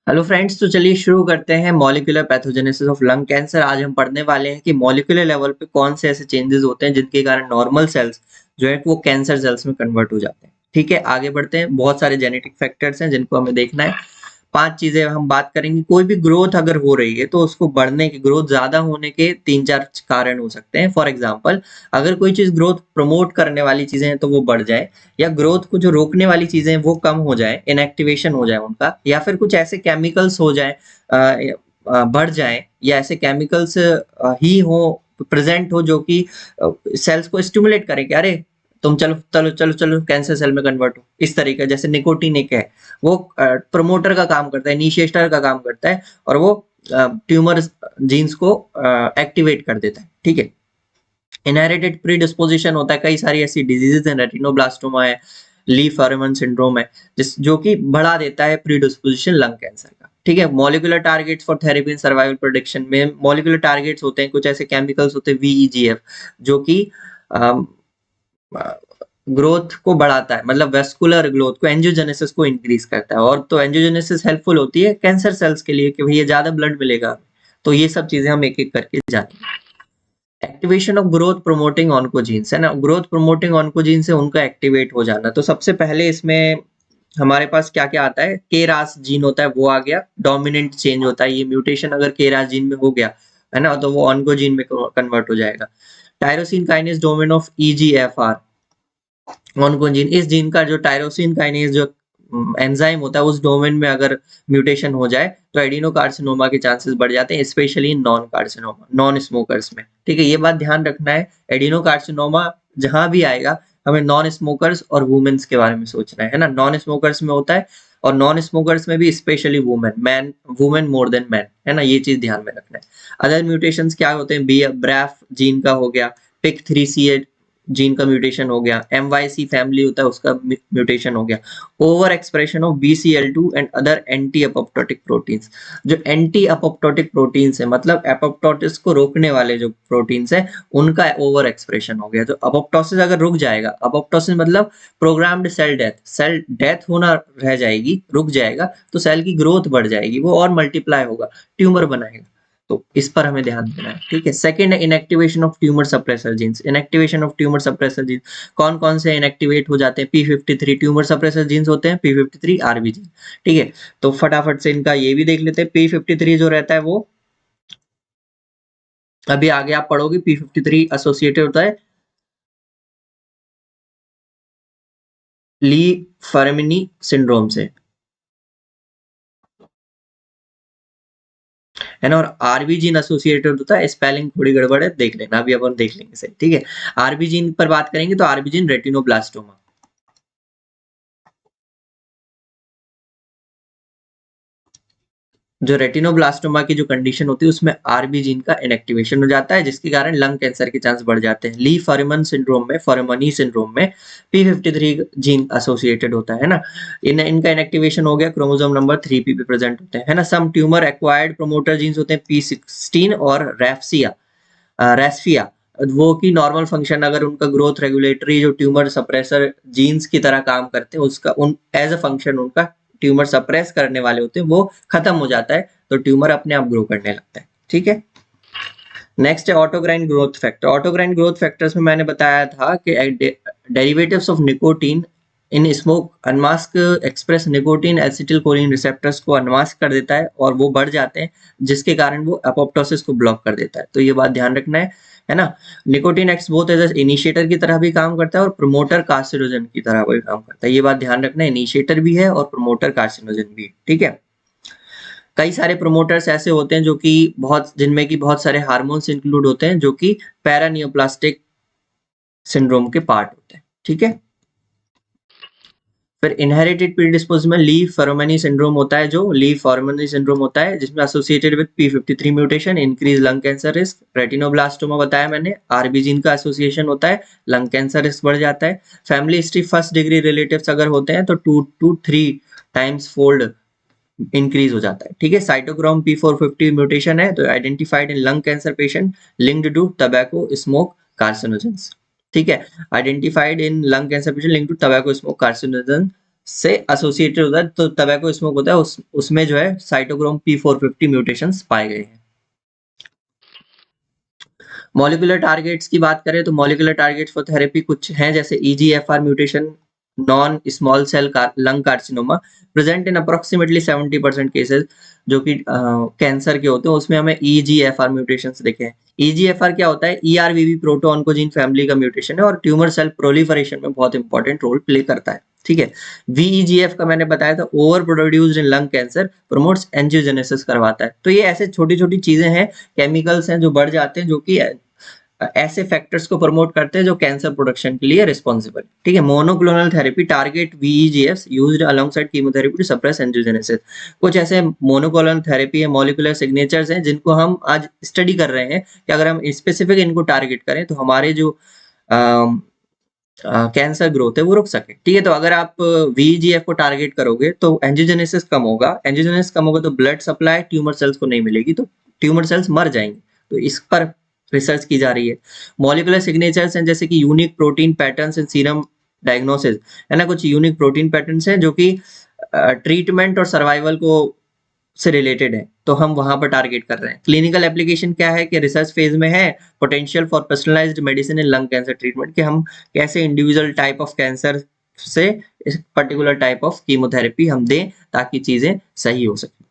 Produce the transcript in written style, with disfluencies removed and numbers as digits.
Hello friends, तो चलिए शुरू करते हैं molecular pathogenesis of lung cancer. आज हम पढ़ने वाले हैं कि मॉलिक्यूलर लेवल पे कौन से ऐसे चेंजेस होते हैं जिनके कारण नॉर्मल सेल्स जो है वो कैंसर सेल्स में कन्वर्ट हो जाते हैं। ठीक है, आगे बढ़ते हैं। बहुत सारे जेनेटिक फैक्टर्स हैं जिनको हमें देखना है। 5 चीजें हम बात करेंगे। कोई भी ग्रोथ अगर हो रही है तो उसको बढ़ने की, ग्रोथ ज्यादा होने के 3-4 कारण हो सकते हैं। फॉर एग्जांपल, अगर कोई चीज ग्रोथ प्रमोट करने वाली चीजें हैं तो वो बढ़ जाए, या ग्रोथ को जो रोकने वाली चीजें हैं वो कम हो जाए, इनएक्टिवेशन हो जाए उनका, या फिर कुछ ऐसे केमिकल्स हो जाए, बढ़ जाए, या ऐसे केमिकल्स ही हो, प्रेजेंट हो जो कि सेल्स को स्टिमुलेट करें कि अरे तुम चलो चलो चलो चलो कैंसर सेल में कन्वर्ट हो। इस तरीके, जैसे निकोटीन एक है, वो प्रमोटर का काम करता है, इनिशिएटर का काम करता है, और वो ट्यूमर जीन्स को एक्टिवेट कर देता है। ठीक है, इनहेरिटेड प्रीडिस्पोजिशन होता है। कई सारी ऐसी डिजीजेज हैं, रेटिनोब्लास्टोमा है, ली फॉरेमन सिंड्रोम है, जो कि बढ़ा देता है प्रीडिस्पोजिशन लंग कैंसर का। ठीक है, molecular targets for therapy in survival prediction में मॉलिक्यूलर टारगेट्स होते हैं, कुछ ऐसे केमिकल्स होते हैं VEGF, जो कि ग्रोथ को बढ़ाता है, मतलब वेस्कुलर ग्रोथ को, एंजियोजेनेसिस को इंक्रीज करता है। और तो एंजियोजेनेसिस हेल्पफुल होती है कैंसर सेल्स के लिए कि भैया ज्यादा ब्लड मिलेगा। तो ये सब चीजें हम एक एक करके जानेंगे। Activation of growth promoting oncogenes है ना, ग्रोथ प्रोमोटिंग ऑन्कोजीन से उनका एक्टिवेट हो जाना। तो सबसे पहले इसमें हमारे पास क्या क्या आता है, केरास जीन होता है, वो आ गया, डोमिनेंट चेंज होता है। ये म्यूटेशन अगर केरास जीन में हो गया है ना, तो वो ऑन्कोजीन में कन्वर्ट हो जाएगा। Tyrosine kinase domain of EGFR oncogene, इस जीन का जो टायरोसिन काइनेज जो एंजाइम होता है उस डोमेन में अगर म्यूटेशन हो जाए तो एडिनोकार्सिनोमा के चांसेस बढ़ जाते हैं, specially in non carcinoma, non smokers में। ठीक है, ये बात ध्यान रखना है। एडिनोकार्सिनोमा जहां भी आएगा, हमें नॉन स्मोकर्स और वुमेन्स के बारे में सोचना है ना। नॉन स्मोकर्स में होता है, और नॉन स्मोकर्स में भी specially women, man women more than man, है ना, ये चीज ध्यान में रखना है। अदर म्यूटेशंस क्या होते हैं, बी ब्रैफ जीन का हो गया, PIK3CA जीन का म्यूटेशन हो गया, MYC फैमिली होता है उसका म्यूटेशन हो गया, over expression of BCL2 and other anti apoptotic proteins. जो एंटी अपोप्टोटिक प्रोटीन्स है, मतलब एपोप्टोसिस को रोकने वाले जो प्रोटीन्स है, उनका ओवर एक्सप्रेशन हो गया। तो अपोप्टोसिस अगर रुक जाएगा, अपोप्टोसिस मतलब प्रोग्राम्ड सेल डेथ होना रह जाएगी, रुक जाएगा, तो सेल की ग्रोथ बढ़ जाएगी, वो और मल्टीप्लाई होगा, ट्यूमर बनाएगा। तो इस पर हमें ध्यान देना है। ठीक है, सेकंड है inactivation of tumour suppressor jeans. Inactivation of tumour suppressor jeans कौन कौन से इनएक्टिवेट हो जाते हैं, P53 ट्यूमर सप्रेसर जीन्स होते हैं, P53 RB जीन। ठीक है, तो फटाफट से इनका ये भी देख लेते हैं। P53 जो रहता है वो अभी आगे आप पढ़ोगे, P53 एसोसिएटेड होता है ली फर्मिनी सिंड्रोम से, है ना। और आरबी जीन एसोसिएटेड होता है, स्पेलिंग थोड़ी गड़बड़ है, देख लेना, अभी अपन देख लेंगे सही। ठीक है, आरबी जीन पर बात करेंगे तो आरबी जीन रेटिनोब्लास्टोमा। जो रेटिनोब्लास्टोमा की जो कंडीशन होती है उसमें आरबी जीन का इनएक्टिवेशन हो जाता है, जिसके कारण लंग कैंसर के चांस बढ़ जाते हैं। ली फॉरेमन सिंड्रोम में, फॉरेमनी सिंड्रोम में P53 जीन एसोसिएटेड होता है ना। इनका इनएक्टिवेशन हो गया, क्रोमोसोम नंबर 3p पे प्रेजेंट होते हैं, है ना। सम ट्यूमर एक्वायर्ड प्रोमोटर जीन्स होते हैं P16 और रेस्फिया, वो की नॉर्मल फंक्शन, अगर उनका ग्रोथ रेगुलेटरी जो ट्यूमर सप्रेसर जीन्स की तरह काम करते हैं, उसका उन एज अ फंक्शन उनका ट्यूमर सप्रेस करने वाले होते हैं, वो खत्म हो जाता है, तो ट्यूमर अपने आप ग्रो करने लगता है। ठीक है, नेक्स्ट है autocrine growth factor. Autocrine growth factors में मैंने बताया था कि derivatives of nicotine in smoke unmask express nicotine acetylcholine receptors को अनमास्क कर देता है और वो बढ़ जाते हैं, जिसके कारण वो एपोप्टोसिस को ब्लॉक कर देता है। तो ये बात ध्यान रखना है ना। Nicotine acts both as initiator की तरह भी काम करता है और प्रमोटर कार्सिनोजन की तरह भी काम करता है। ये बात ध्यान रखना, इनिशिएटर भी है और प्रमोटर कार्सिनोजन भी। ठीक है, कई सारे प्रोमोटर्स ऐसे होते हैं जो कि बहुत, जिनमें कि बहुत सारे हार्मोन्स इंक्लूड होते हैं, जो कि पैरानियोप्लास्टिक सिंड्रोम के पार्ट होते हैं। ठीक है, फिर इनहेरिटेड प्रीडिस्पोजिंग में ली फॉरेमनी सिंड्रोम होता है, जो ली फॉरेमनी सिंड्रोम होता है जिसमें associated with P53 mutation increase lung cancer risk. Retinoblastoma बताया मैंने, आरबी जीन का एसोसिएशन होता है, लंग कैंसर रिस्क बढ़ जाता है। Family history first degree relatives अगर होते हैं तो 2 to 3 टाइम्स फोल्ड इंक्रीज हो जाता है। ठीक है, साइटोक्रोम P450 म्यूटेशन है, तो identified in lung cancer patient linked to tobacco smoke carcinogens. ठीक है, identified in lung cancer patient linked to tobacco smoke carcinogens से एसोसिएटेड होता है, तो टबैको स्मोक होता है, उसमें जो है साइटोक्रोम P450 म्यूटेशंस पाए गए हैं। मॉलिक्यूलर टारगेट्स की बात करें तो मॉलिक्यूलर टारगेट्स फॉर थेरेपी कुछ हैं, जैसे EGFR mutation, non small cell lung carcinoma present in approximately 70% cases जो कि कैंसर के होते हैं, उसमें हमें EGFR म्यूटेशंस दिखे हैं। EGFR क्या होता है? ERVV प्रोटो ऑन्कोजीन फैमिली का म्यूटेशन है और ट्यूमर सेल प्रोलिफरेशन में बहुत इंपॉर्टेंट रोल प्ले करता है। ठीक है। VEGF का मैंने बताया था, over produced in lung cancer, promotes angiogenesis करवाता है। तो ये ऐसे छोटी छोटी चीजें हैं, केमिकल्स हैं जो बढ़ जाते हैं, जो कि ऐसे फैक्टर्स को प्रमोट करते हैं जो कैंसर प्रोडक्शन के लिए रिस्पॉन्सिबल। ठीक है। Monoclonal therapy target VEGFs used alongside chemotherapy to suppress angiogenesis. कुछ ऐसे मोनोक्लोनल थेरेपी है, मॉलिक्यूलर सिग्नेचर्स हैं, जिनको हम आज स्टडी कर रहे हैं कि अगर हम स्पेसिफिक इनको टारगेट करें तो हमारे जो कैंसर ग्रोथ है वो रुक सके। ठीक है। तो अगर आप VEGF को टारगेट करोगे तो एंजियोजेनेसिस कम होगा, एंजियोजेनेसिस कम होगा तो ब्लड सप्लाई ट्यूमर सेल्स को नहीं मिलेगी, तो ट्यूमर सेल्स मर जाएंगे। तो इस पर रिसर्च की जा रही है। मॉलिक्यूलर सिग्नेचर्स हैं, जैसे कि unique protein patterns in serum diagnosis, है ना, कुछ यूनिक प्रोटीन पैटर्न्स हैं जो कि ट्रीटमेंट और सर्वाइवल को से रिलेटेड है, तो हम वहां पर टारगेट कर रहे हैं। क्लिनिकल एप्लीकेशन क्या है कि रिसर्च फेज में है, potential for personalised medicine in lung cancer treatment, कि हम कैसे इंडिविजुअल टाइप ऑफ कैंसर से इस पर्टिकुलर टाइप ऑफ कीमोथेरेपी हम दें ताकि चीजें सही हो सके।